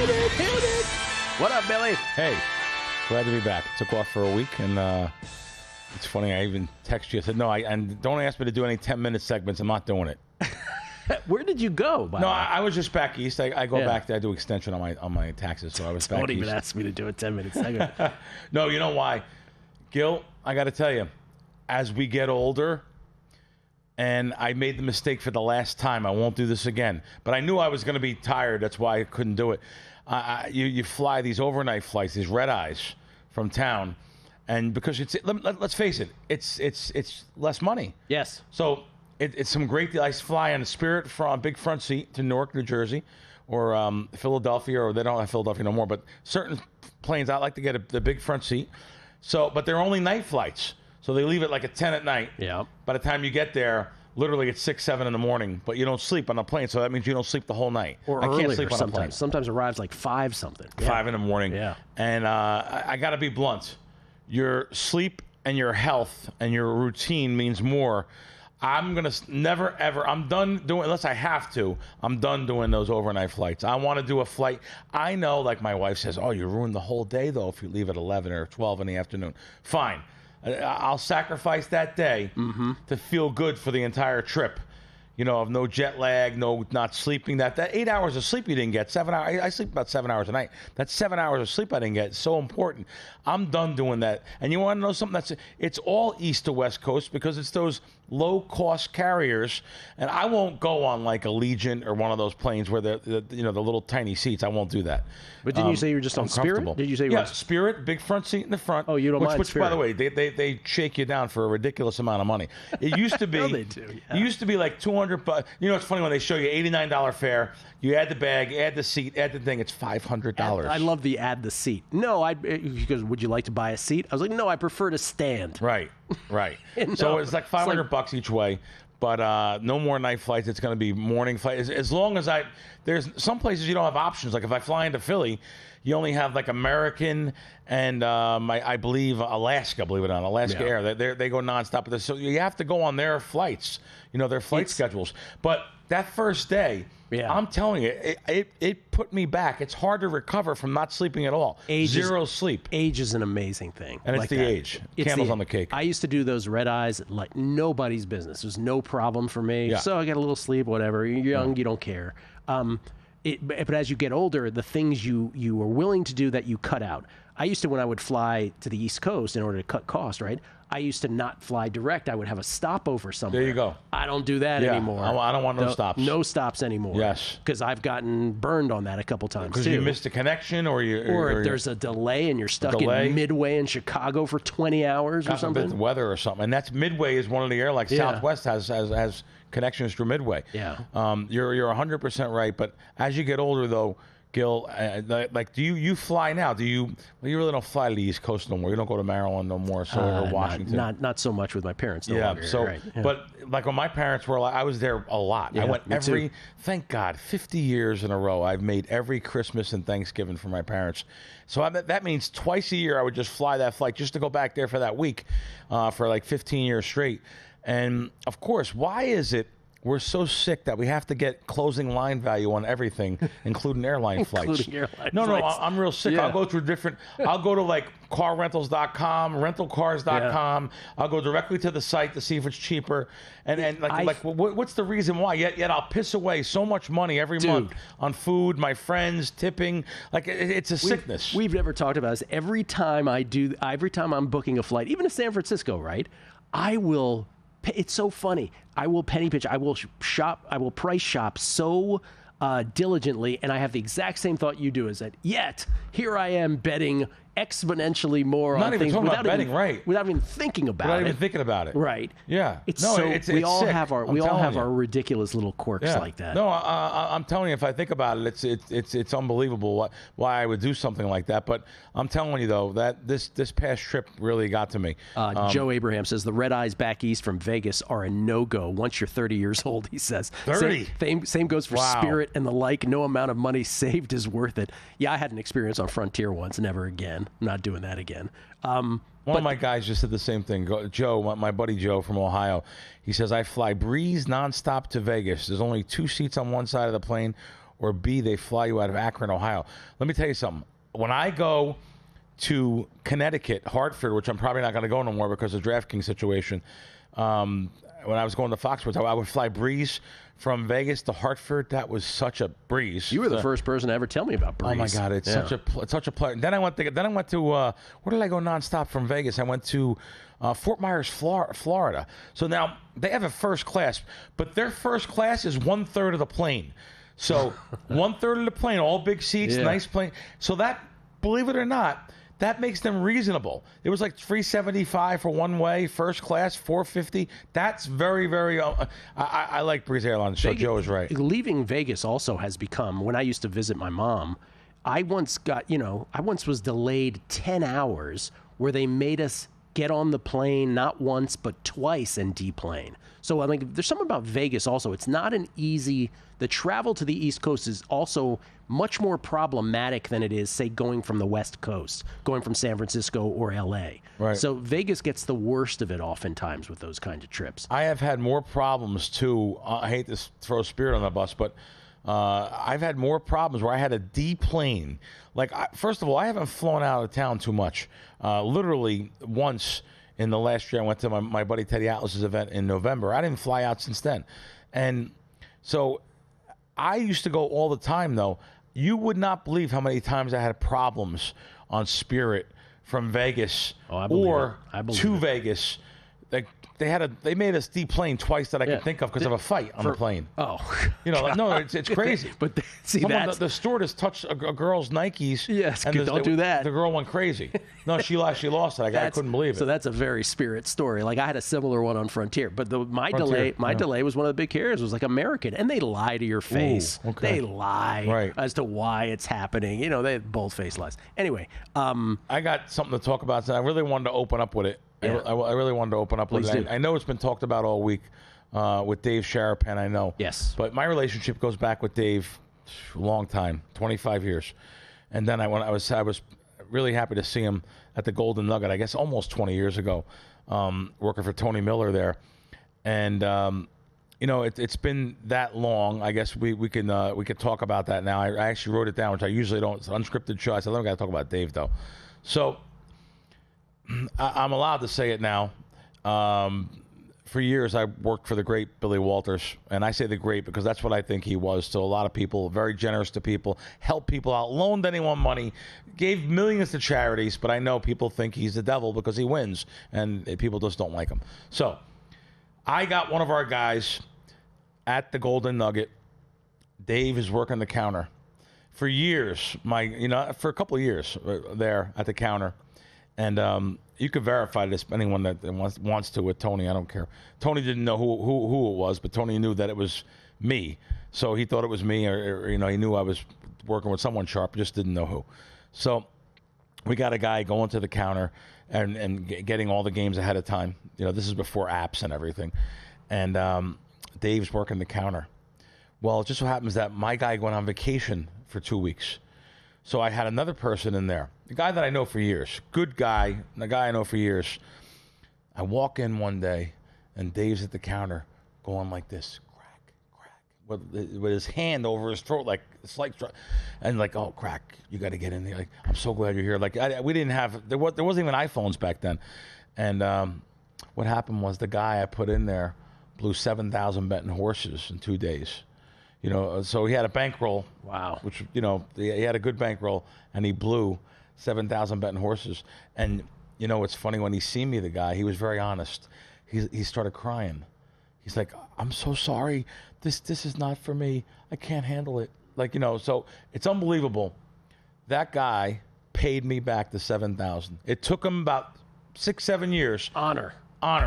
What up, Billy? Hey, glad to be back. Took off for a week, and it's funny. I even texted you. I said, no, and don't ask me to do any 10-minute segments. I'm not doing it. Where did you go? No, I was just back east. I go back there. I do extension on my taxes, so I was back east. Don't even ask me to do a 10-minute segment. No, you know why? Gil, I got to tell you, as we get older, and I made the mistake for the last time. I won't do this again. But I knew I was going to be tired. That's why I couldn't do it. You fly these overnight flights, these red eyes from town, and because let's face it, it's less money. Yes. So it's some great deal. I fly on a Spirit from big front seat to Newark, New Jersey, or Philadelphia, or they don't have Philadelphia no more. But certain planes, I like to get the big front seat. So, but they're only night flights, so they leave it like at 10 at night. Yeah. By the time you get there, literally it's 6, 7 in the morning, but you don't sleep on the plane, so that means you don't sleep the whole night. Or I can't earlier sleep on a plane. Sometimes arrives like 5 something. 5 in the morning. Yeah. And I got to be blunt. Your sleep and your health and your routine means more. I'm going to never, ever, I'm done doing, unless I have to, I'm done doing those overnight flights. I want to do a flight. I know, like my wife says, oh, you ruined the whole day, though, if you leave at 11 or 12 in the afternoon. Fine. I'll sacrifice that day to feel good for the entire trip. Of no jet lag, not sleeping. That 8 hours of sleep you didn't get, 7 hours. I sleep about 7 hours a night. That's 7 hours of sleep I didn't get. It's so important. I'm done doing that. And you want to know something? It's all east to west coast because it's those low-cost carriers. And I won't go on like Allegiant or one of those planes where the little tiny seats. I won't do that. But didn't you say you were just on Spirit? Did you say you were Spirit, big front seat in the front. Oh, you don't mind Which, Spirit. by the way, they shake you down for a ridiculous amount of money. It used to be. No, they do, yeah. It used to be like $200. It's funny when they show you $89 fare. You add the bag, add the seat, add the thing. It's $500. I love the add the seat. No, he goes, would you like to buy a seat? I was like, no, I prefer to stand. Right. No, So it's like $500 each way. But no more night flights. It's going to be morning flights. As long as there's some places you don't have options. Like if I fly into Philly, you only have like American and I believe Alaska, believe it or not, Alaska Air. They go nonstop. So you have to go on their flights, their flight schedules. But that first day, I'm telling you, it put me back. It's hard to recover from not sleeping at all. Zero sleep. Age is an amazing thing. And it's the age. Candles on the cake. I used to do those red eyes like nobody's business. It was no problem for me. Yeah. So I get a little sleep, whatever. You're young, you don't care. But as you get older, the things you are willing to do that you cut out. I used to, when I would fly to the East Coast in order to cut cost, right? I used to not fly direct. I would have a stopover somewhere. There you go. I don't do that anymore. I don't want no stops. No stops anymore. Yes. Because I've gotten burned on that a couple times, Because you missed a connection or if there's a delay and you're stuck in Midway in Chicago for 20 hours or something. The weather or something. And that's Midway is one of the airlines. Yeah. Southwest has connections through Midway. Yeah. You're 100% right. But as you get older, though, Gil, like, do you fly now? You really don't fly to the East Coast no more. You don't go to Maryland no more, or Washington. Not so much with my parents. No longer, so, right. Yeah. But like when my parents were alive, I was there a lot. Yeah, I went too. Thank God, 50 years in a row, I've made every Christmas and Thanksgiving for my parents. So that means twice a year I would just fly that flight just to go back there for that week for like 15 years straight. And of course, why is it we're so sick that we have to get closing line value on everything, including airline flights? No, I'm real sick. Yeah. I'll go to like carrentals.com, rentalcars.com. I'll go directly to the site to see if it's cheaper. And what's the reason why? Yet I'll piss away so much money every month on food, my friends, tipping. Like it's a sickness. We've never talked about this. Every time I'm booking a flight, even to San Francisco, right? It's so funny. I will penny pitch. I will shop. I will price shop so diligently, and I have the exact same thought you do. Is that yet here I am betting exponentially more on things without even thinking about it. Right. Yeah. We all have our ridiculous little quirks like that. No, I'm telling you, if I think about it, it's unbelievable why I would do something like that. But I'm telling you though that this past trip really got to me. Joe Abraham says the red eyes back east from Vegas are a no-go once you're 30 years old. He says 30. Same goes for Spirit and the like. No amount of money saved is worth it. Yeah, I had an experience on Frontier once. Never again. I'm not doing that again. One of my guys just said the same thing. Joe, my buddy Joe from Ohio, he says, I fly Breeze nonstop to Vegas. There's only 2 seats on one side of the plane, or B, they fly you out of Akron, Ohio. Let me tell you something. When I go to Connecticut, Hartford, which I'm probably not going to go no more because of the DraftKings situation, when I was going to Foxwoods, I would fly Breeze from Vegas to Hartford. That was such a breeze. You were the first person to ever tell me about Breeze. Oh my God, it's such a pleasure. Then I went to where did I go nonstop from Vegas? I went to Fort Myers, Florida. So now they have a first class, but their first class is 1/3 of the plane. So 1/3 of the plane, all big seats, nice plane. So that, believe it or not, that makes them reasonable. It was like $375 for one way, first class, $450. That's very, very. I like Breeze Airlines. So Joe is right. Leaving Vegas also has become. When I used to visit my mom, I once was delayed 10 hours where they made us get on the plane not once but twice and deplane. So I mean, there's something about Vegas also. It's not an easy. The travel to the East Coast is also much more problematic than it is, say, going from the West Coast, going from San Francisco or L.A. Right. So Vegas gets the worst of it oftentimes with those kinds of trips. I have had more problems too. I hate to throw Spirit on the bus, but I've had more problems where I had to deplane. Like, first of all, I haven't flown out of town too much. Literally once in the last year, I went to my buddy Teddy Atlas's event in November. I didn't fly out since then. And so I used to go all the time, though. You would not believe how many times I had problems on Spirit from Vegas or to Vegas. They made us deplane twice that I can think of because of a fight on the plane. Oh, no, it's crazy. But see, the stewardess touched a girl's Nikes. Yes, and don't do that. The girl went crazy. No, she lost it. I couldn't believe it. So that's a very Spirit story. Like, I had a similar one on Frontier, but my delay was one of the big carriers. It was like American, and they lie to your face. Ooh, okay. They lie as to why it's happening. They both face lies. Anyway, I got something to talk about. I really wanted to open up with it. Yeah. I really wanted to open up with it. I know it's been talked about all week with Dave Sharapan, I know. Yes. But my relationship goes back with Dave a long time, 25 years. And then I was really happy to see him at the Golden Nugget, I guess almost 20 years ago, working for Tony Miller there. And, it's been that long. I guess we can talk about that now. I actually wrote it down, which I usually don't. It's an unscripted show. I said, I got to talk about Dave, though. So I'm allowed to say it now. For years, I worked for the great Billy Walters, and I say the great because that's what I think he was to a lot of people, very generous to people, helped people out, loaned anyone money, gave millions to charities, but I know people think he's the devil because he wins, and people just don't like him. So I got one of our guys at the Golden Nugget. Dave is working the counter. For years, for a couple of years there at the counter. And you can verify this, anyone that wants to with Tony. I don't care. Tony didn't know who it was, but Tony knew that it was me. So he thought it was me, or he knew I was working with someone sharp, just didn't know who. So we got a guy going to the counter and getting all the games ahead of time. This is before apps and everything. And Dave's working the counter. Well, it just so happens that my guy went on vacation for 2 weeks. So I had another person in there, a guy that I know for years, good guy, a guy I know for years. I walk in one day, and Dave's at the counter going like this, crack, with his hand over his throat, and oh, crack, you got to get in there. Like, I'm so glad you're here. Like, we didn't have, there wasn't even iPhones back then. And what happened was the guy I put in there blew 7,000 betting horses in 2 days. So he had a bankroll. Wow. Which, he had a good bankroll, and he blew 7,000 betting horses. And, it's funny, when he seen me, the guy, he was very honest. He started crying. He's like, I'm so sorry. This is not for me. I can't handle it. So it's unbelievable. That guy paid me back the 7,000. It took him about 6-7 years. Honor.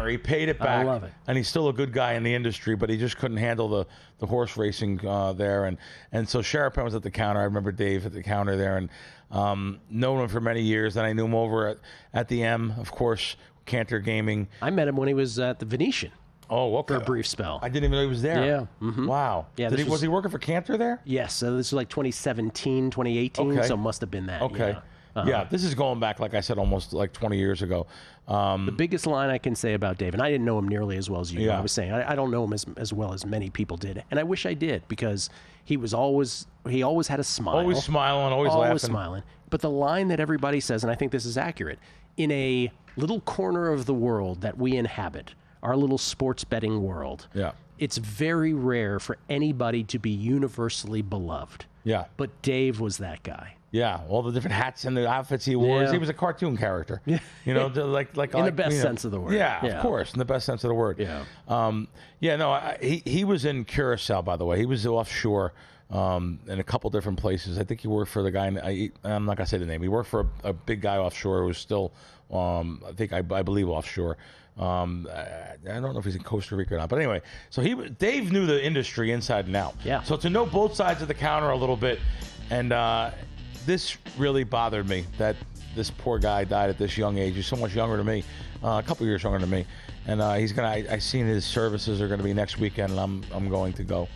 He paid it back. I love it. And he's still a good guy in the industry, but he just couldn't handle the horse racing there. And so Sharapan was at the counter. I remember Dave at the counter there, and known him for many years. Then I knew him over at the M, of course, Cantor Gaming. I met him when he was at the Venetian. Oh, okay. For a brief spell. I didn't even know he was there. Yeah. Mm-hmm. Wow. Yeah. Was he working for Cantor there? Yes. So this was like 2017, 2018. Okay. So it must have been that. Okay. Yeah. Yeah, this is going back, like I said, almost like 20 years ago. The biggest line I can say about Dave, and I didn't know him nearly as well as you. Yeah. I was saying I don't know him as well as many people did, and I wish I did because he always had a smile, Always smiling, always laughing. smiling. But the line that everybody says, and I think this is accurate, in a little corner of the world that we inhabit, our little sports betting world, Yeah. it's very rare for anybody to be universally beloved. Yeah. But Dave was that guy. Yeah, all the different hats and the outfits he wore. Yeah. He was a cartoon character. Yeah. You know, like in the best sense of the word. Yeah, of course, in the best sense of the word. Yeah. He was in Curacao, by the way. He was offshore in a couple different places. I think he worked for the guy. I'm not gonna say the name. He worked for a big guy offshore who was still, I believe, offshore. I don't know if he's in Costa Rica or not, but anyway. So Dave knew the industry inside and out. Yeah. So to know both sides of the counter a little bit, and this really bothered me that this poor guy died at this young age. He's so much younger than me, a couple years younger than me, and I seen his services are gonna be next weekend, and I'm going to go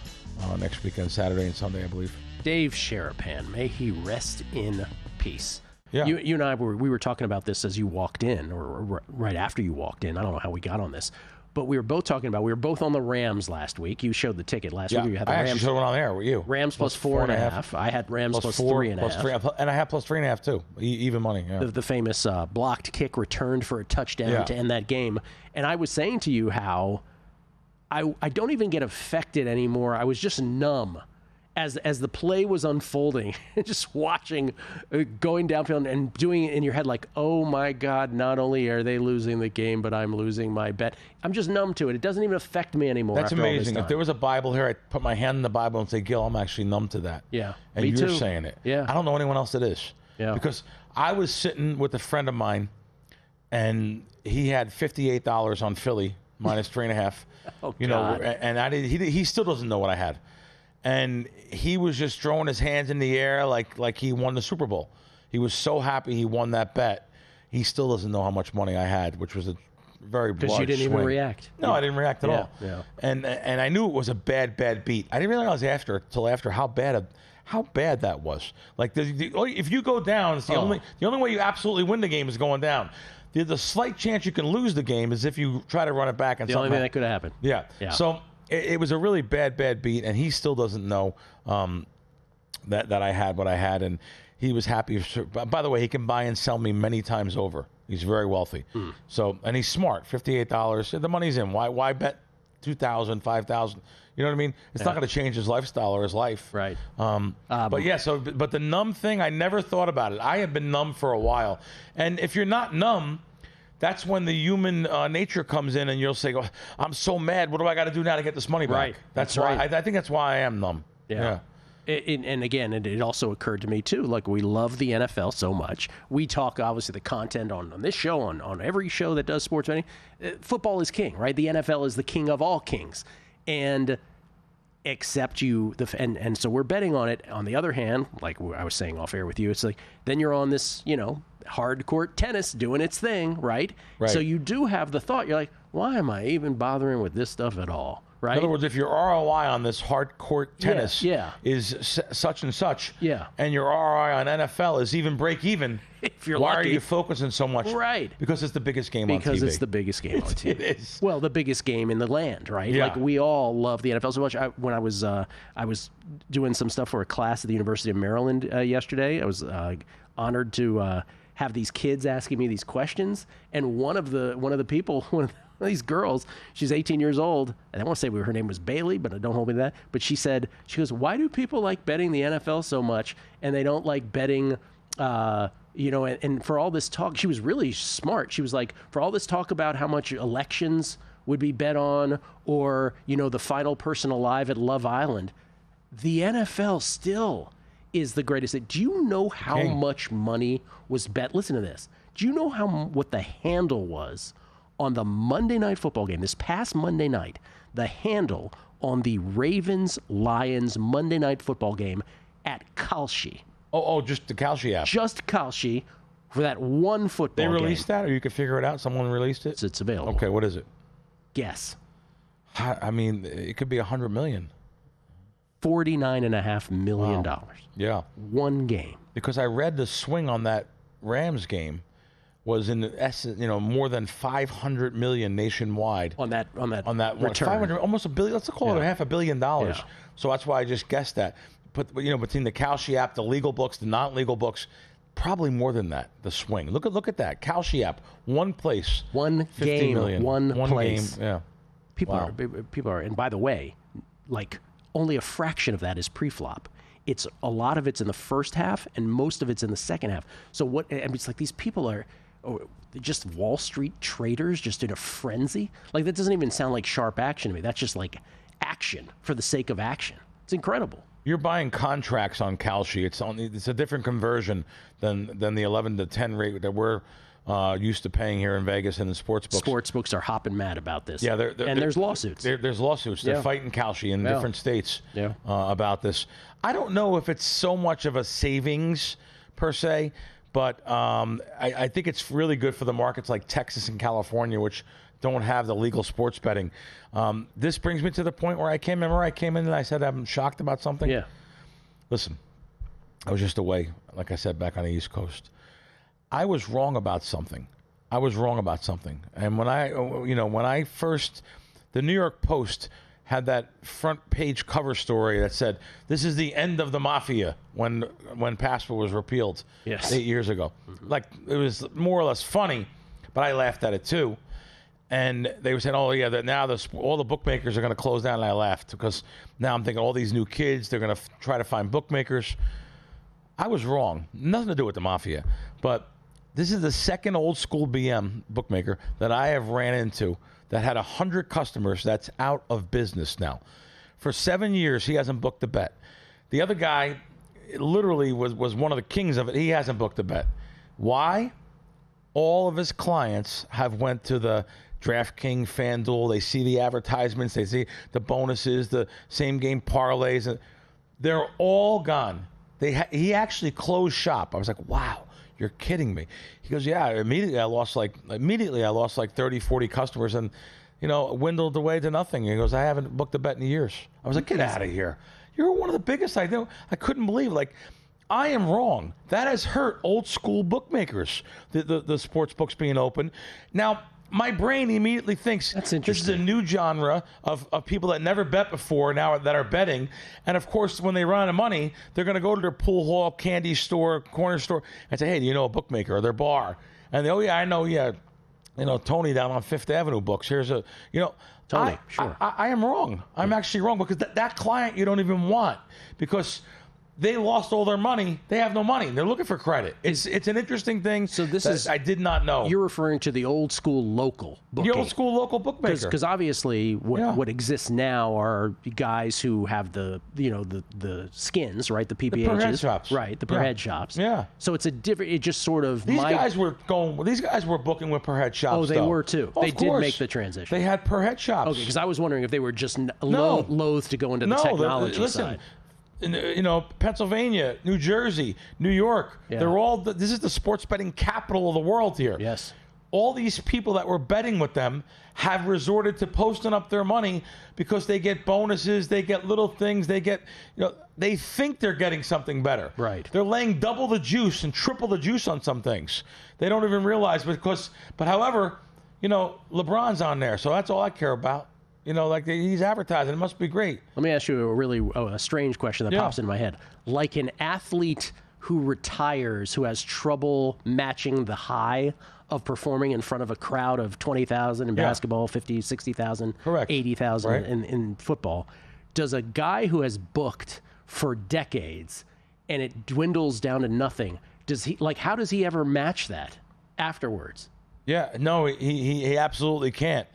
next weekend, Saturday and Sunday, I believe. Dave Sharapan, may he rest in peace. Yeah. You and I we were talking about this as you walked in, or right after you walked in. I don't know how we got on this, but we were both talking about. We were both on the Rams last week. You showed the ticket last week. You had the I Rams. actually showed one on there with you. Rams plus 4.5. I had Rams plus 3.5. And I had plus 3.5 too. Even money. Yeah. The famous blocked kick returned for a touchdown to end that game. And I was saying to you how I don't even get affected anymore. I was just numb as the play was unfolding, just watching, going downfield and doing it in your head like, oh my God, not only are they losing the game, but I'm losing my bet. I'm just numb to it. It doesn't even affect me anymore. That's after amazing. All this If there was a Bible here, I'd put my hand in the Bible and say, Gil, I'm actually numb to that. Yeah. And me you're too. saying it. Yeah. I don't know anyone else that is. Yeah. Because I was sitting with a friend of mine, and he had $58 on Philly minus 3.5. Oh, you God. know, and he still doesn't know what I had. And he was just throwing his hands in the air like he won the Super Bowl. He was so happy he won that bet. He still doesn't know how much money I had, which was a very large Because you didn't swing. even react. No, I didn't react at all. Yeah. And I knew it was a bad beat. I didn't realize till after how bad that was. Like if you go down, it's the only way you absolutely win the game is going down. The slight chance you can lose the game is if you try to run it back. And The only thing that could have happened. Yeah. So it was a really bad beat, and he still doesn't know that I had what I had, and he was happy. By the way, he can buy and sell me many times over. He's very wealthy. So, and he's smart. $58. The money's in. Why bet $2,000, $5,000? You know what I mean? It's not going to change his lifestyle or his life. Right. But yeah, but the numb thing, I never thought about it. I have been numb for a while. And if you're not numb, that's when the human nature comes in, and you'll say, oh, I'm so mad. What do I got to do now to get this money back? Right. That's why. right. I think that's why I am numb. Yeah. And again, it also occurred to me too, like we love the NFL so much. We talk, obviously, the content on this show, on every show that does sports betting. Football is king, right? The NFL is the king of all kings. And except you, and so we're betting on it. On the other hand, like I was saying off air with you, it's like then you're on this, hard court tennis doing its thing, right? So you do have the thought, you're like, why am I even bothering with this stuff at all? Right? In other words, if your ROI on this hard court tennis is such and such, and your ROI on NFL is even break even, if you're why lucky, are you focusing so much? Right. Because it's the biggest game on TV. Because it's the biggest game on TV. It is. Well, the biggest game in the land, right? Yeah. Like we all love the NFL so much. When I was doing some stuff for a class at the University of Maryland yesterday, I was honored to have these kids asking me these questions, and one of the people, one of these girls, she's 18 years old, and I want to say her name was Bailey, but don't hold me to that. But she goes, why do people like betting the NFL so much, and they don't like betting, and for all this talk, she was really smart. She was like, for all this talk about how much elections would be bet on, or, the final person alive at Love Island, the NFL still is the greatest. Do you know how much money was bet? Listen to this. Do you know what the handle was on the Monday Night Football game, this past Monday night? The handle on the Ravens-Lions Monday Night Football game at Kalshi. Oh, just the Kalshi app. Just Kalshi for that one football game. They released that, or you could figure it out? Someone released it? It's available. Okay, what is it? Guess. I mean, it could be $100 million. $49.5 million. Yeah. One game. Because I read the swing on that Rams game was in essence, more than 500 million nationwide on that return. 500, almost $1 billion. Let's call it $500 million. Yeah. So that's why I just guessed that. But between the Kalshi app, the legal books, the non-legal books, probably more than that. The swing. Look at that Kalshi app. One place. One 50 game. million. One place. Game. Yeah. People are, and by the way, like only a fraction of that is pre-flop. It's a lot of it's in the first half, and most of it's in the second half. So it's like these people are just Wall Street traders, just in a frenzy. Like that doesn't even sound like sharp action to me. That's just like action for the sake of action. It's incredible. You're buying contracts on Kalshi. It's a different conversion than the 11 to 10 rate that we're used to paying here in Vegas and in sportsbooks. Sportsbooks are hopping mad about this. Yeah, there's lawsuits. There's lawsuits. They're fighting Kalshi in different states about this. I don't know if it's so much of a savings per se, but I think it's really good for the markets like Texas and California, which don't have the legal sports betting. This brings me to the point where I came in and I said I'm shocked about something. Yeah. Listen, I was just away, like I said, back on the East Coast. I was wrong about something. And when I first, the New York Post had that front page cover story that said, this is the end of the mafia when Passport was repealed 8 years ago. Mm-hmm. Like, it was more or less funny, but I laughed at it too. And they were saying, oh, yeah, now all the bookmakers are going to close down. And I laughed because now I'm thinking all these new kids, they're going to try to find bookmakers. I was wrong. Nothing to do with the mafia. But this is the second old school BM bookmaker that I have ran into that had 100 customers that's out of business now. For 7 years, he hasn't booked a bet. The other guy literally was one of the kings of it. He hasn't booked a bet. Why? All of his clients have went to the DraftKings, FanDuel. They see the advertisements. They see the bonuses, the same game parlays. They're all gone. He actually closed shop. I was like, wow, you're kidding me. He goes, yeah, immediately I lost like 30, 40 customers and, dwindled away to nothing. He goes, I haven't booked a bet in years. I was like, get out of here. You're one of the biggest. I couldn't believe, I am wrong. That has hurt old school bookmakers, the sports books being open. Now, my brain immediately thinks this is a new genre of people that never bet before now that are betting. And of course, when they run out of money, they're going to go to their pool hall, candy store, corner store, and say, hey, do you know a bookmaker or their bar? And they, oh, yeah, I know, yeah. Tony down on Fifth Avenue books. Here's a, Tony, sure. I am wrong. I'm actually wrong because that client you don't even want because they lost all their money. They have no money. They're looking for credit. It's an interesting thing. So I did not know. You're referring to the old school local booking. The old school local bookmaker. Because obviously what exists now are guys who have the skins, right? The PPHs. The per head shops. Right, the per head shops. Yeah. So it's it just sort of... These guys were booking with per head shops. Oh, they were too. They did course. make the transition. They had per head shops. Okay, because I was wondering if they were just loath to go into the technology side. Pennsylvania, New Jersey, New York, they're all, this is the sports betting capital of the world here. Yes. All these people that were betting with them have resorted to posting up their money because they get bonuses, they get little things, they get, they think they're getting something better. Right. They're laying double the juice and triple the juice on some things. They don't even realize but however, LeBron's on there, so that's all I care about. He's advertising. It must be great. Let me ask you a really strange question that pops in my head. Like an athlete who retires, who has trouble matching the high of performing in front of a crowd of 20,000 in basketball, 50, 60,000, 80,000 in football, does a guy who has booked for decades and it dwindles down to nothing, how does he ever match that afterwards? Yeah, no, he absolutely can't.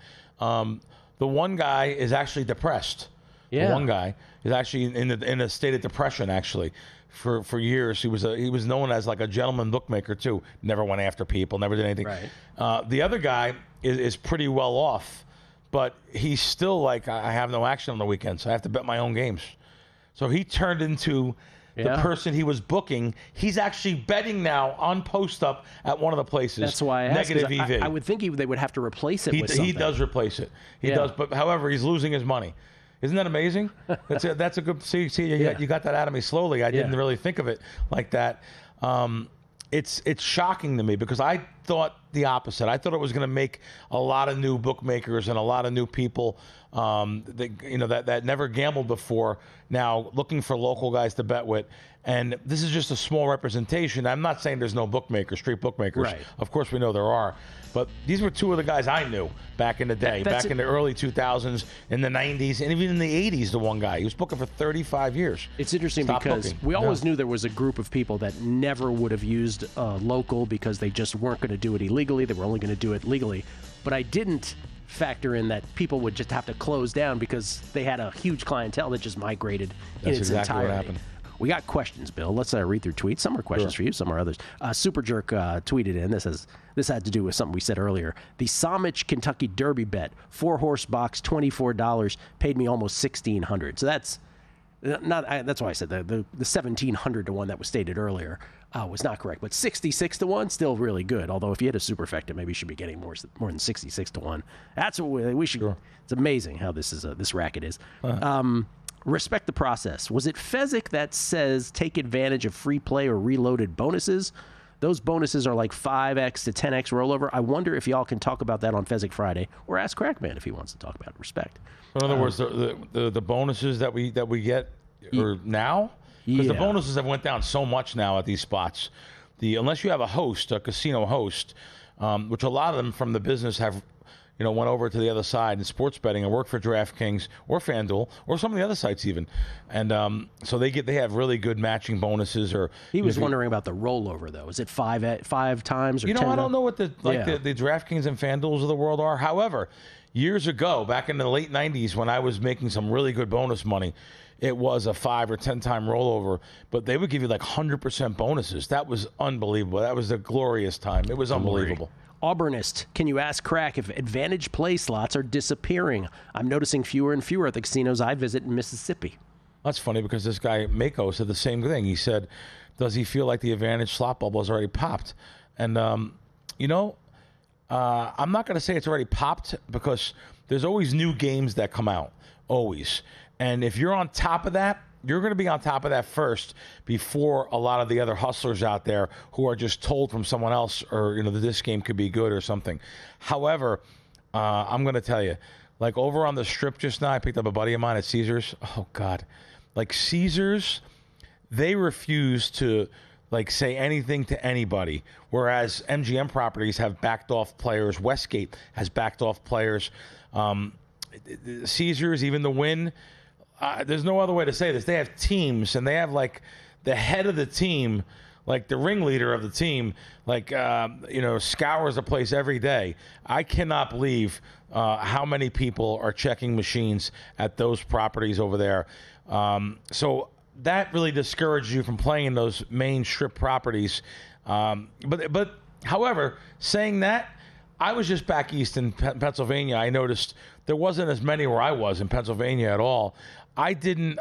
The one guy is actually depressed. Yeah. The one guy is actually in a state of depression. Actually, for years he was known as like a gentleman bookmaker too. Never went after people. Never did anything. Right. The other guy is pretty well off, but he's still like, I have no action on the weekends. So I have to bet my own games. So he turned into the person he was booking. He's actually betting now on post up at one of the places. That's why I asked, negative EV. I would think they would have to replace it with something. He does replace it. He does, but however, he's losing his money. Isn't that amazing? That's a good. See, you got that out of me slowly. I didn't really think of it like that. it's shocking to me because I thought the opposite. I thought it was going to make a lot of new bookmakers and a lot of new people that never gambled before now looking for local guys to bet with. And this is just a small representation. I'm not saying there's no bookmakers, street bookmakers. Right. Of course we know there are. But these were two of the guys I knew back in the day, back in the early 2000s, in the 90s, and even in the 80s, the one guy. He was booking for 35 years. It's interesting because we always knew there was a group of people that never would have used local because they just weren't going to do it illegally. They were only going to do it legally. But I didn't factor in that people would just have to close down because they had a huge clientele that just migrated in its exactly entirety. What happened. We got questions, Bill. Let's read through tweets. Some are questions for you, some are others. Super Jerk tweeted in. This had to do with something we said earlier. The Samich Kentucky Derby bet, 4-horse box, $24, paid me almost $1,600. So that's that's why I said the 1,700 to 1 that was stated earlier was not correct. But 66 to 1, still really good. Although if you hit a superfecta, maybe you should be getting more than 66 to 1. That's what we should. Sure. It's amazing how this racket is. Respect the process. Was it Fezzik that says take advantage of free play or reloaded bonuses? Those bonuses are like 5x to 10x rollover. I wonder if y'all can talk about that on Fezzik Friday, or ask Crackman if he wants to talk about it. Respect. In other words, the bonuses that we get are now, because the bonuses have went down so much now at these spots. Unless you have a casino host, which a lot of them from the business have. Went over to the other side in sports betting and worked for DraftKings or FanDuel or some of the other sites even, and so they have really good matching bonuses. Or he was wondering about the rollover though. Is it 5 times or 10? I don't know what the DraftKings and FanDuels of the world are. However, years ago, back in the late '90s, when I was making some really good bonus money, it was a 5 or 10 time rollover, but they would give you like 100% bonuses. That was unbelievable. That was a glorious time. It was unbelievable. Auburnist, can you ask Crack if advantage play slots are disappearing? I'm noticing fewer and fewer at the casinos I visit in Mississippi. That's funny because this guy, Mako, said the same thing. He said, does he feel like the advantage slot bubble has already popped? And, I'm not going to say it's already popped because there's always new games that come out, always. And if you're on top of that, you're going to be on top of that first before a lot of the other hustlers out there who are just told from someone else or, that this game could be good or something. However, I'm going to tell you, like over on the strip just now, I picked up a buddy of mine at Caesars. Oh, God. Like Caesars, they refuse to say anything to anybody, whereas MGM properties have backed off players. Westgate has backed off players. Caesars, even the Wynn, there's no other way to say this. They have teams, and they have the head of the team, the ringleader of the team, scours the place every day. I cannot believe how many people are checking machines at those properties over there. So that really discourages you from playing those main strip properties. But however, saying that, I was just back east in Pennsylvania. I noticed there wasn't as many where I was in Pennsylvania at all. I didn't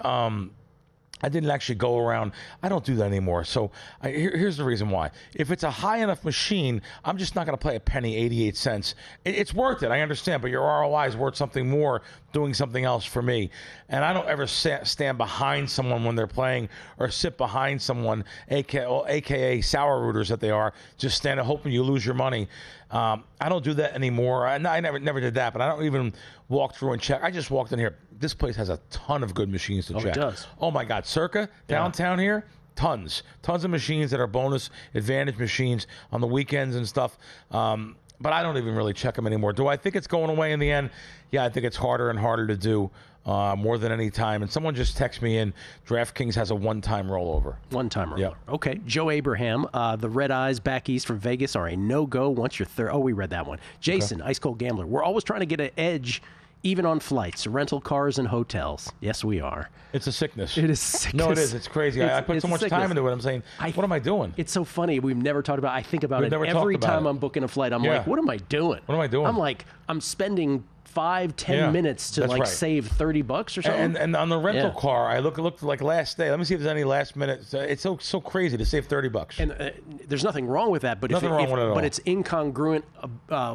actually go around. I don't do that anymore. So here's the reason why. If it's a high enough machine, I'm just not going to play a penny, 88 cents. It's worth it, I understand, but your ROI is worth something more doing something else for me. And I don't ever stand behind someone when they're playing or sit behind someone, AKA sour rooters that they are, just stand and hoping you lose your money. I don't do that anymore. I never did that, but I don't even walk through and check. I just walked in here. This place has a ton of good machines to check. It does. Oh my God, Circa downtown here, tons of machines that are bonus advantage machines on the weekends and stuff. But I don't even really check them anymore. Do I think it's going away in the end? Yeah, I think it's harder and harder to do more than any time. And someone just texted me in, DraftKings has a one-time rollover. One-time rollover. Yep. Okay. Joe Abraham, the Red Eyes back east from Vegas are a no-go once you're third. Oh, we read that one. Jason, Ice Cold Gambler. We're always trying to get an edge even on flights, rental cars, and hotels. Yes, we are. It's a sickness. It is sickness. No, it is. It's crazy. I put so much time into it. I'm saying, what am I doing? It's so funny. We've never talked about it. I think about it every time I'm booking a flight. I'm like, what am I doing? What am I doing? I'm like, I'm spending 5-10 minutes to save $30 or something. And on the rental car, I looked like last day. Let me see if there's any last minute. It's so crazy to save $30. And there's nothing wrong with that, but but it's incongruent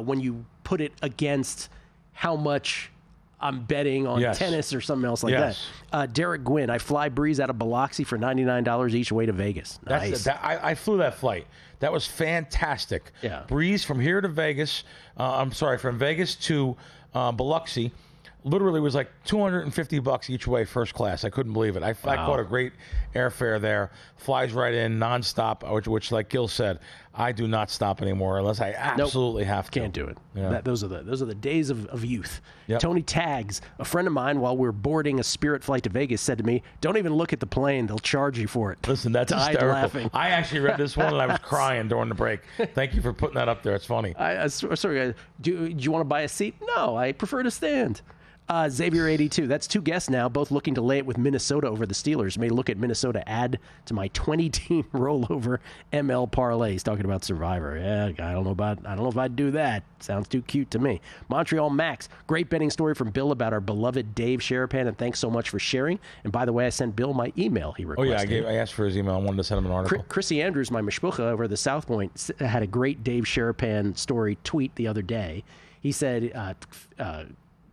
when you put it against how much I'm betting on tennis or something else like that. Derek Gwynn, I fly Breeze out of Biloxi for $99 each way to Vegas. Nice. I flew that flight. That was fantastic. Yeah. Breeze from here to Vegas. From Vegas to Biloxi. Literally was like $250 each way, first class. I couldn't believe it. I caught a great airfare there. Flies right in, nonstop. Which, like Gil said, I do not stop anymore unless I absolutely have to. Can't do it. Yeah. Those are the days of youth. Yep. Tony Tags, a friend of mine, while we were boarding a Spirit flight to Vegas, said to me, "Don't even look at the plane; they'll charge you for it." Listen, that's Died hysterical. laughing. I actually read this one and I was crying during the break. Thank you for putting that up there. It's funny. Sorry, do you want to buy a seat? No, I prefer to stand. Xavier82, that's 2 guests now, both looking to lay it with Minnesota over the Steelers. May look at Minnesota add to my 20-team rollover ML parlays. Talking about Survivor. Yeah, I don't know if I'd do that. Sounds too cute to me. Montreal Max, great betting story from Bill about our beloved Dave Sharapan, and thanks so much for sharing. And by the way, I sent Bill my email he requested. I asked for his email. I wanted to send him an article. Chrissy Andrews, my mishpucha over the South Point, had a great Dave Sharapan story tweet the other day. He said,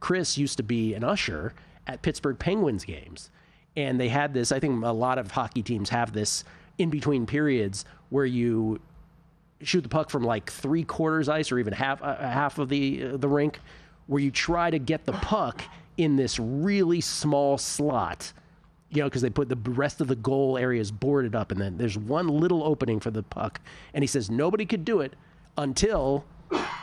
Chris used to be an usher at Pittsburgh Penguins games. And they had this, I think a lot of hockey teams have this in between periods where you shoot the puck from like 3/4 ice or even half of the rink, where you try to get the puck in this really small slot, because they put the rest of the goal areas boarded up, and then there's one little opening for the puck. And he says nobody could do it until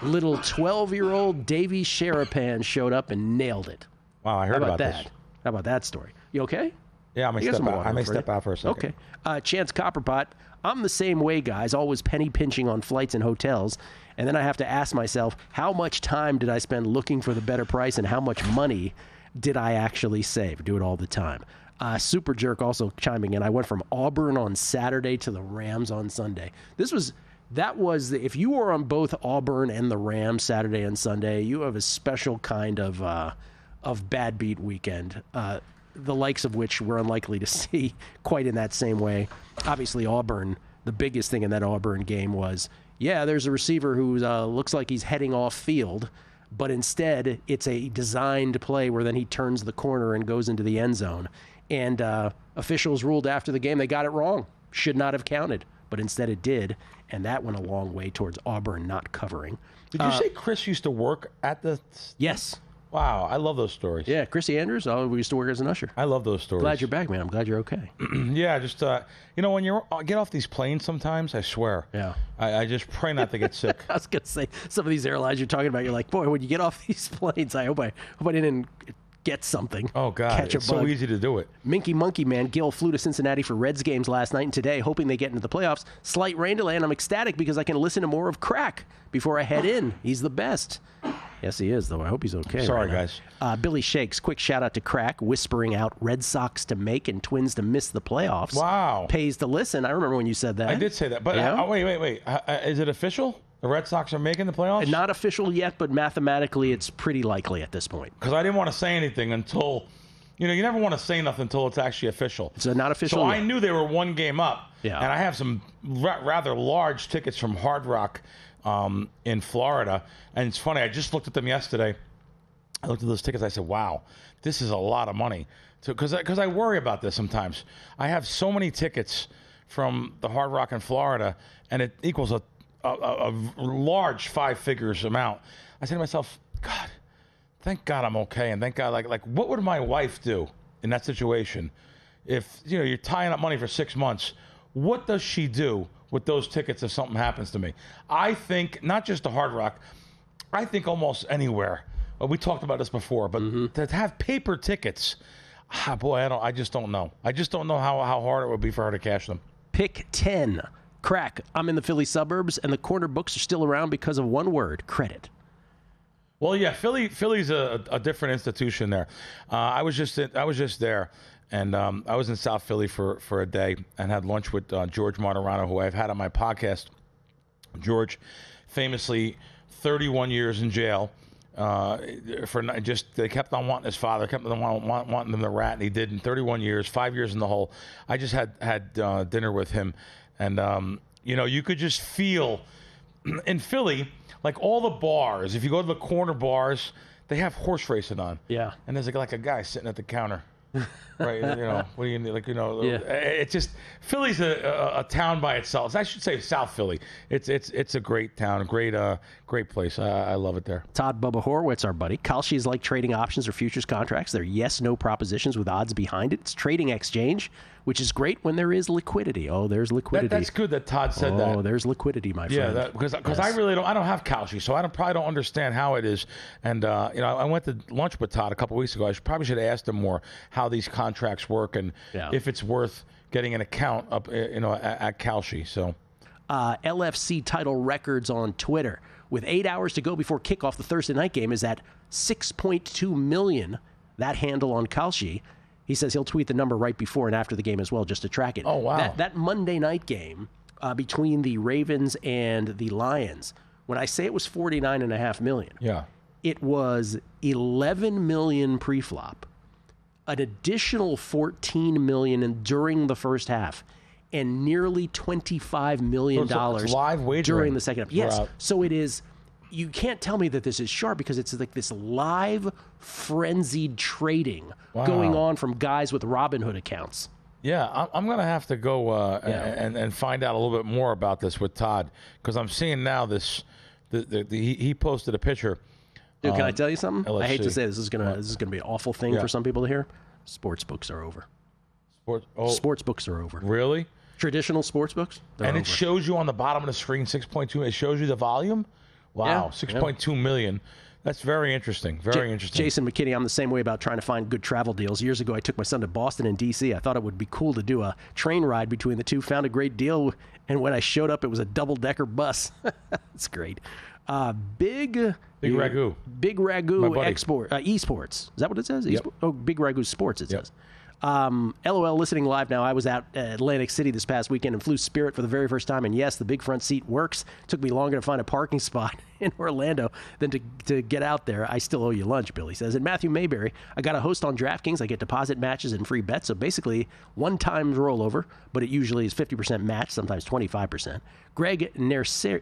little 12-year-old Davey Sharapan showed up and nailed it. Wow, I heard about that. this. How about that story? You okay? Yeah, I may step out for a second. Okay. Chance Copperpot, I'm the same way, guys, always penny pinching on flights and hotels. And then I have to ask myself, how much time did I spend looking for the better price and how much money did I actually save? Do it all the time. Super Jerk also chiming in. I went from Auburn on Saturday to the Rams on Sunday. If you were on both Auburn and the Rams Saturday and Sunday, you have a special kind of bad beat weekend, the likes of which we're unlikely to see quite in that same way. Obviously, Auburn, the biggest thing in that Auburn game was, there's a receiver who looks like he's heading off field, but instead it's a designed play where then he turns the corner and goes into the end zone. And officials ruled after the game they got it wrong. Should not have counted, but instead it did. And that went a long way towards Auburn not covering. Did you say Chris used to work at the... Yes. Wow, I love those stories. Yeah, Chrissy Andrews, we used to work as an usher. I love those stories. Glad you're back, man. I'm glad you're okay. Yeah, just, when you get off these planes sometimes, I swear. Yeah. I just pray not to get sick. I was going to say, some of these airlines you're talking about, you're like, boy, when you get off these planes, I hope I didn't get something. Oh, God. Catch a it's bug. So easy to do it. Minky Monkey Man, Gil flew to Cincinnati for Reds games last night and today, hoping they get into the playoffs. Slight rain delay, and I'm ecstatic because I can listen to more of Crack before I head in. He's the best. Yes, he is, though. I hope he's okay. Sorry, right guys. Billy Shakes, quick shout out to Crack, whispering out Red Sox to make and Twins to miss the playoffs. Wow. Pays to listen. I remember when you said that. I did say that. But wait. Is it official? The Red Sox are making the playoffs? Not official yet, but mathematically it's pretty likely at this point. Because I didn't want to say anything until... you never want to say nothing until it's actually official. So not official So yet. I knew they were one game up. Yeah. And I have some rather large tickets from Hard Rock in Florida. And it's funny, I just looked at them yesterday. I looked at those tickets. I said, wow, this is a lot of money. Because I worry about this sometimes. I have so many tickets from the Hard Rock in Florida, and it equals a large 5 figures amount. I said to myself, God, thank God I'm okay, and thank God, like what would my wife do in that situation? If you're tying up money for 6 months, what does she do with those tickets if something happens to me? I think not just the Hard Rock, I think almost anywhere. We talked about this before, but to have paper tickets, I just don't know. I just don't know how hard it would be for her to cash them. Pick 10. Crack. I'm in the Philly suburbs, and the corner books are still around because of one word: credit. Well, yeah, Philly's a different institution there. I was just there, and I was in South Philly for a day and had lunch with George Martirano, who I've had on my podcast. George, famously, 31 years in jail they kept on wanting his father, kept on wanting him to rat, and he did in 31 years, 5 years in the hole. I just had dinner with him, and you could just feel in Philly. Like all the bars, if you go to the corner bars, they have horse racing on. Yeah. And there's like a guy sitting at the counter. Right, what do you need? It's just Philly's a town by itself. I should say South Philly. It's a great town, great place. I love it there. Todd Bubba Horowitz, our buddy. Kalshi is like trading options or futures contracts. They're yes/no propositions with odds behind it. It's trading exchange, which is great when there is liquidity. Oh, there's liquidity. That's good that Todd said that. Oh, there's liquidity, my friend. Yeah, because I really don't have Kalshi, so probably don't understand how it is. And I went to lunch with Todd a couple weeks ago. I probably should have asked him more how these contracts work and if it's worth getting an account up, at Kalshi. So, LFC title records on Twitter with 8 hours to go before kickoff. The Thursday night game is at 6.2 million. That handle on Kalshi. He says he'll tweet the number right before and after the game as well, just to track it. Oh, wow. That Monday night game between the Ravens and the Lions, when I say it was 49.5 million, it was 11 million pre-flop, an additional 14 million during the first half, and nearly $25 million live wagering during the second half. Yes, so it is. You can't tell me that this is sharp because it's like this live frenzied trading going on from guys with Robinhood accounts. Yeah, I'm going to have to go and find out a little bit more about this with Todd, because I'm seeing now this. He posted a picture. Dude, can I tell you something? I hate to say this is gonna be an awful thing for some people to hear. Sports books are over. Sports books are over. Really? Traditional sports books? And it shows you on the bottom of the screen 6.2. It shows you the volume. Wow, 6.2 million. That's very interesting. Very interesting. Jason McKinney, I'm the same way about trying to find good travel deals. Years ago, I took my son to Boston and D.C. I thought it would be cool to do a train ride between the two. Found a great deal, and when I showed up, it was a double-decker bus. That's great. Big Ragu. Big Ragu export esports. Is that what it says? Yep. Oh, Big Ragu Sports. It says. LOL, listening live now. I was out at Atlantic City this past weekend and flew Spirit for the very first time. And yes, the big front seat works. Took me longer to find a parking spot in Orlando than to get out there. I still owe you lunch, Billy says. And Matthew Mayberry, I got a host on DraftKings. I get deposit matches and free bets. So basically, one time rollover, but it usually is 50% match, sometimes 25%. Greg Nersessian,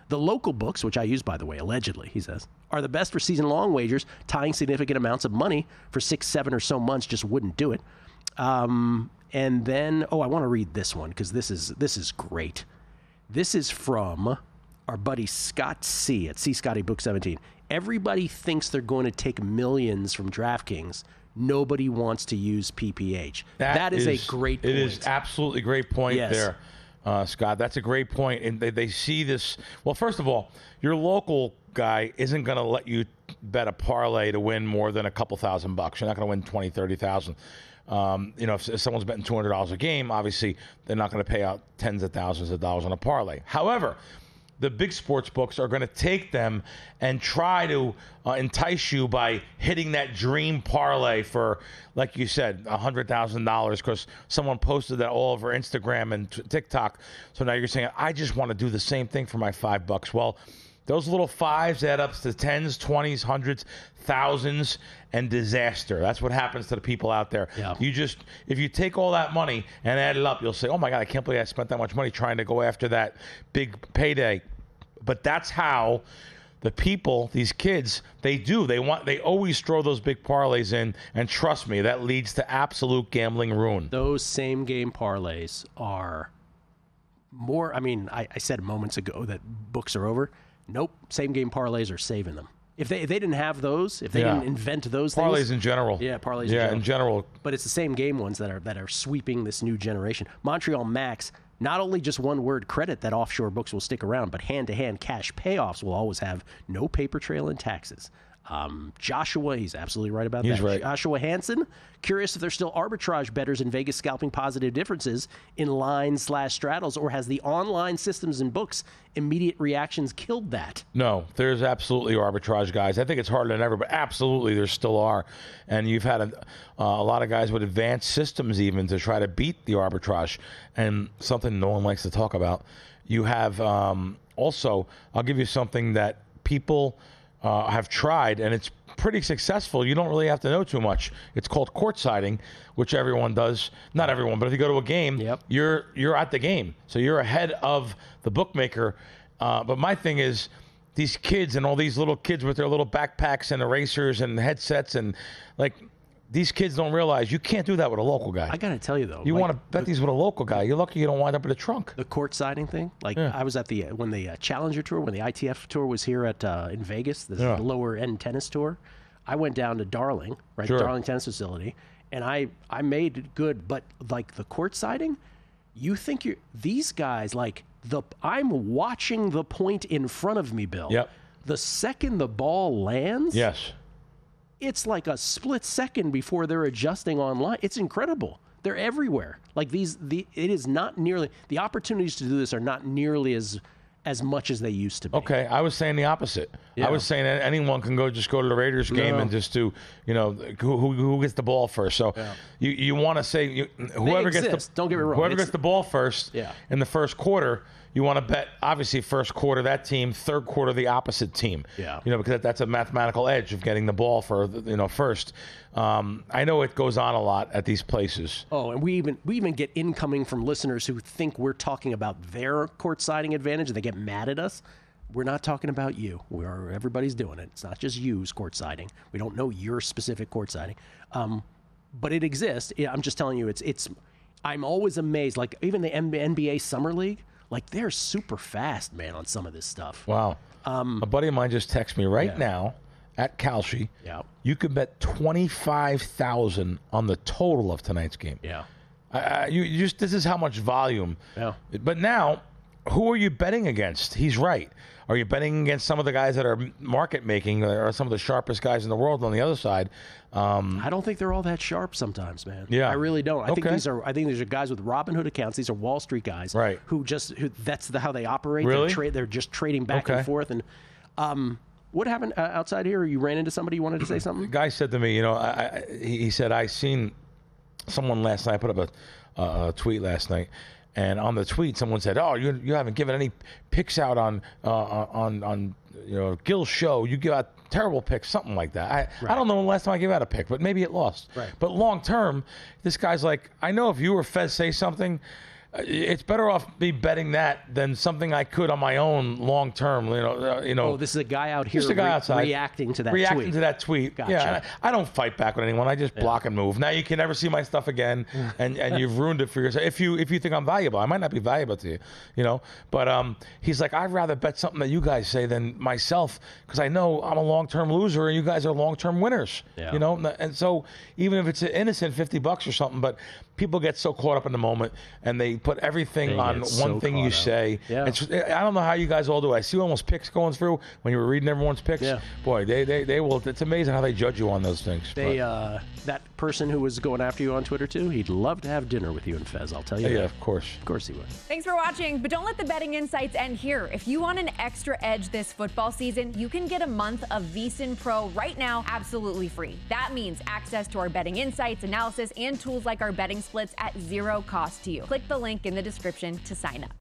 the local books, which I use, by the way, allegedly, he says, are the best for season-long wagers, tying significant amounts of money for 6, 7 or so months. Just wouldn't do it. And then, I want to read this one because this is great. This is from our buddy Scott C. at C Scotty Book 17. Everybody thinks they're going to take millions from DraftKings. Nobody wants to use PPH. That is a great point. It is absolutely a great point there. Scott, that's a great point. And they see this. Well, first of all, your local guy isn't going to let you bet a parlay to win more than a couple $1,000 bucks. You're not going to win 20, 30,000. If someone's betting $200 a game, obviously they're not going to pay out tens of thousands of dollars on a parlay. However, the big sports books are going to take them and try to entice you by hitting that dream parlay for, like you said, $100,000 because someone posted that all over Instagram and TikTok. So now you're saying, I just want to do the same thing for my $5. Well, those little fives add up to tens, 20s, hundreds, thousands, and disaster. That's what happens to the people out there. Yeah. If you take all that money and add it up, you'll say, oh my God, I can't believe I spent that much money trying to go after that big payday. But that's how the people, these kids, they always throw those big parlays in, and trust me, that leads to absolute gambling ruin. Those same game parlays are more, I said moments ago that books are over. Nope, same game parlays are saving them. If they didn't have those, if they didn't invent those parlays things, in general. Yeah, parlays in general. But it's the same game ones that are sweeping this new generation. Montreal Max, not only just one word credit that offshore books will stick around, but hand-to-hand cash payoffs will always have no paper trail and taxes. Joshua, he's absolutely right about that. He's right. Joshua Hansen, curious if there's still arbitrage bettors in Vegas scalping positive differences in lines/straddles, or has the online systems and books immediate reactions killed that? No, there's absolutely arbitrage guys. I think it's harder than ever, but absolutely there still are. And you've had a lot of guys with advanced systems even to try to beat the arbitrage. And something no one likes to talk about. You have also, I'll give you something that people have tried, and it's pretty successful. You don't really have to know too much. It's called courtsiding, which everyone does. Not everyone, but if you go to a game, you're at the game. So you're ahead of the bookmaker. But my thing is, these kids and all these little kids with their little backpacks and erasers and headsets and like these kids don't realize you can't do that with a local guy. I got to tell you though, you want to bet these with a local guy. You're lucky you don't wind up in a trunk. The court siding thing, like I was at when the Challenger Tour, when the ITF Tour was here at in Vegas, the lower end tennis tour. I went down to Darling, right, the Darling tennis facility, and I made it good. But like the court siding, you think these guys like I'm watching the point in front of me, Bill. Yep. The second the ball lands, yes. It's like a split second before they're adjusting online. It's incredible. They're everywhere. Like it is not nearly, the opportunities to do this are not nearly as much as they used to be. Okay, I was saying the opposite. Yeah. I was saying that anyone can go to the Raiders game and just do, who gets the ball first. So you want to say whoever gets don't get me wrong. Whoever gets the ball first in the first quarter, you want to bet obviously first quarter that team, third quarter the opposite team. Yeah. Because that's a mathematical edge of getting the ball for first. I know it goes on a lot at these places. Oh, and we even get incoming from listeners who think we're talking about their court siding advantage and they get mad at us. We're not talking about you. Everybody's doing it. It's not just you's court siding. We don't know your specific court siding, but it exists. I'm just telling you, it's. I'm always amazed. Like even the NBA Summer League, like they're super fast, man, on some of this stuff. Wow. A buddy of mine just texted me right now at Kalshi. Yeah. You could bet $25,000 on the total of tonight's game. Yeah. This is how much volume. Yeah. But now, who are you betting against? He's right. Are you betting against some of the guys that are market making, or some of the sharpest guys in the world on the other side? I don't think they're all that sharp sometimes, man. Yeah. I really don't. I think these are guys with Robinhood accounts. These are Wall Street guys, right? Who that's how they operate. Really? They're just trading back and forth. And what happened outside here? You ran into somebody. You wanted to say something? The guy said to me, he said, I seen someone last night. I put up a tweet last night. And on the tweet, someone said, "Oh, you haven't given any picks out on Gil's show. You give out terrible picks, something like that." I don't know the last time I gave out a pick, but maybe it lost. Right. But long term, this guy's like, I know if you or Fez say something, it's better off me betting that than something I could on my own long term. Oh, this is a guy out here outside reacting to that tweet. Gotcha. Yeah, I don't fight back with anyone. I just block and move. Now you can never see my stuff again, and you've ruined it for yourself. If you think I'm valuable, I might not be valuable to you, But he's like, I'd rather bet something that you guys say than myself, because I know I'm a long term loser and you guys are long term winners. Yeah. And so even if it's an innocent $50 or something, but people get so caught up in the moment and they put everything on one thing you say. Yeah. I don't know how you guys all do it. I see almost picks going through when you were reading everyone's picks. Yeah. Boy, they will. It's amazing how they judge you on those things. That person who was going after you on Twitter too, he'd love to have dinner with you and Fez. I'll tell you. Yeah, that. of course. Of course he would. Thanks for watching, but don't let the betting insights end here. If you want an extra edge this football season, you can get a month of VSiN Pro right now, absolutely free. That means access to our betting insights, analysis, and tools like our betting splits at zero cost to you. Click the link in the description to sign up.